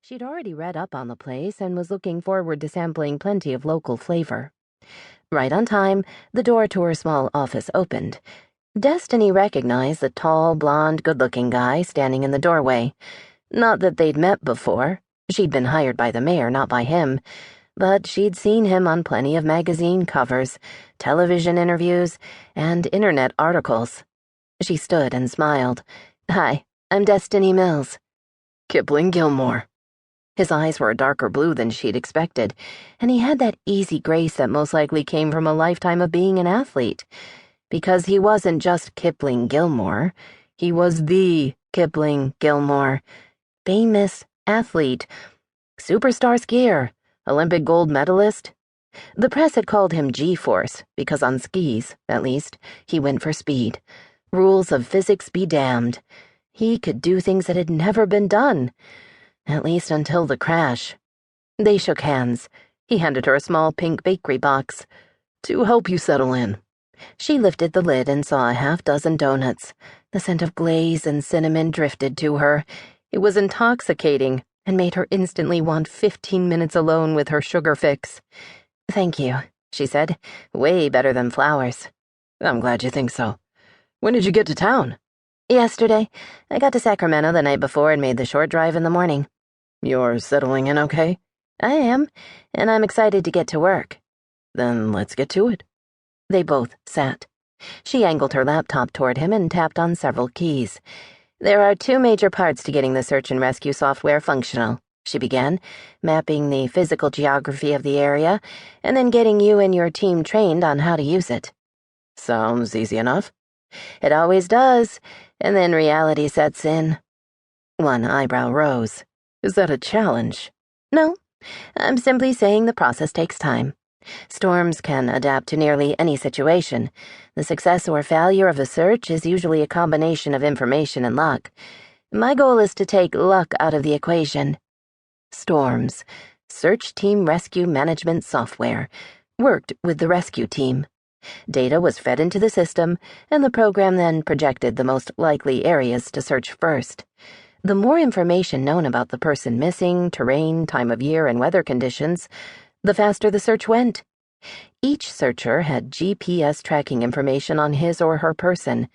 She'd already read up on the place and was looking forward to sampling plenty of local flavor. Right on time, the door to her small office opened. Destiny recognized the tall, blonde, good-looking guy standing in the doorway. Not that they'd met before. She'd been hired by the mayor, not by him. But she'd seen him on plenty of magazine covers, television interviews, and internet articles. She stood and smiled. "Hi, I'm Destiny Mills." "Kipling Gilmore." His eyes were a darker blue than she'd expected, and he had that easy grace that most likely came from a lifetime of being an athlete. Because he wasn't just Kipling Gilmore, he was the Kipling Gilmore. Famous athlete, superstar skier, Olympic gold medalist. The press had called him G-Force, because on skis, at least, he went for speed. Rules of physics be damned. He could do things that had never been done. At least until the crash. They shook hands. He handed her a small pink bakery box. "To help you settle in." She lifted the lid and saw a half-dozen donuts. The scent of glaze and cinnamon drifted to her. It was intoxicating and made her instantly want 15 minutes alone with her sugar fix. "Thank you," she said. "Way better than flowers." "I'm glad you think so. When did you get to town?" "Yesterday. I got to Sacramento the night before and made the short drive in the morning." "You're settling in okay?" "I am, and I'm excited to get to work." "Then let's get to it." They both sat. She angled her laptop toward him and tapped on several keys. "There are two major parts to getting the search and rescue software functional," she began, mapping the physical geography of the area, and then getting you and your team trained on how to use it. "Sounds easy enough." "It always does, and then reality sets in." One eyebrow rose. "Is that a challenge?" "No, I'm simply saying the process takes time. Storms can adapt to nearly any situation. The success or failure of a search is usually a combination of information and luck. My goal is to take luck out of the equation." Storms, search team rescue management software, worked with the rescue team. Data was fed into the system, and the program then projected the most likely areas to search first. The more information known about the person missing, terrain, time of year, and weather conditions, the faster the search went. Each searcher had GPS tracking information on his or her person.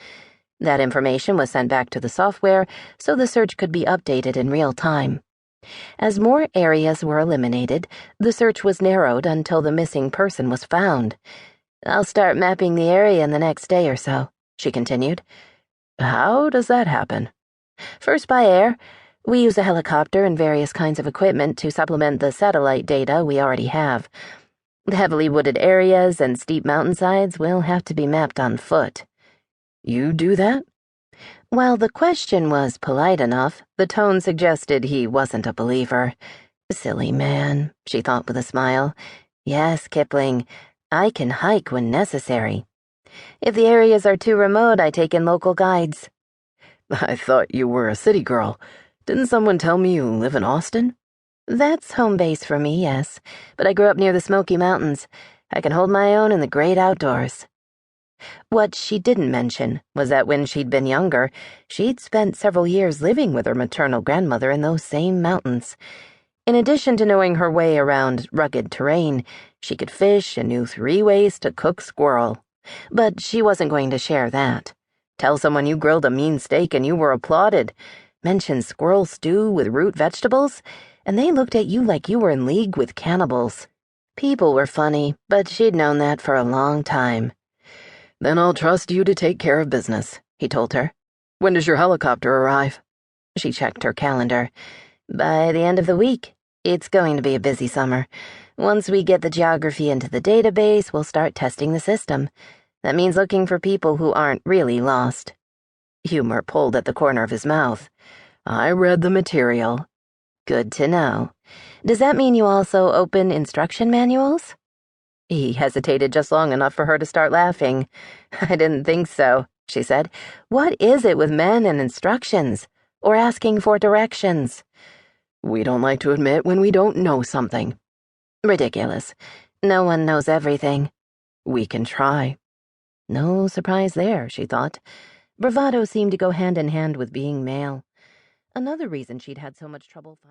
That information was sent back to the software so the search could be updated in real time. As more areas were eliminated, the search was narrowed until the missing person was found. "I'll start mapping the area in the next day or so," she continued. "How does that happen?" "First by air. We use a helicopter and various kinds of equipment to supplement the satellite data we already have. The heavily wooded areas and steep mountainsides will have to be mapped on foot." "You do that?" While the question was polite enough, the tone suggested he wasn't a believer. "Silly man," she thought with a smile. "Yes, Kipling, I can hike when necessary. If the areas are too remote, I take in local guides." "I thought you were a city girl. Didn't someone tell me you live in Austin?" "That's home base for me, yes, but I grew up near the Smoky Mountains. I can hold my own in the great outdoors." What she didn't mention was that when she'd been younger, she'd spent several years living with her maternal grandmother in those same mountains. In addition to knowing her way around rugged terrain, she could fish and knew 3 ways to cook squirrel. But she wasn't going to share that. Tell someone you grilled a mean steak and you were applauded. Mention squirrel stew with root vegetables, and they looked at you like you were in league with cannibals. People were funny, but she'd known that for a long time. "Then I'll trust you to take care of business," he told her. "When does your helicopter arrive?" She checked her calendar. "By the end of the week. It's going to be a busy summer. Once we get the geography into the database, we'll start testing the system. That means looking for people who aren't really lost." Humor pulled at the corner of his mouth. "I read the material." "Good to know. Does that mean you also open instruction manuals?" He hesitated just long enough for her to start laughing. "I didn't think so," she said. "What is it with men and instructions? Or asking for directions?" "We don't like to admit when we don't know something." "Ridiculous. No one knows everything." "We can try." No surprise there, she thought. Bravado seemed to go hand in hand with being male. Another reason she'd had so much trouble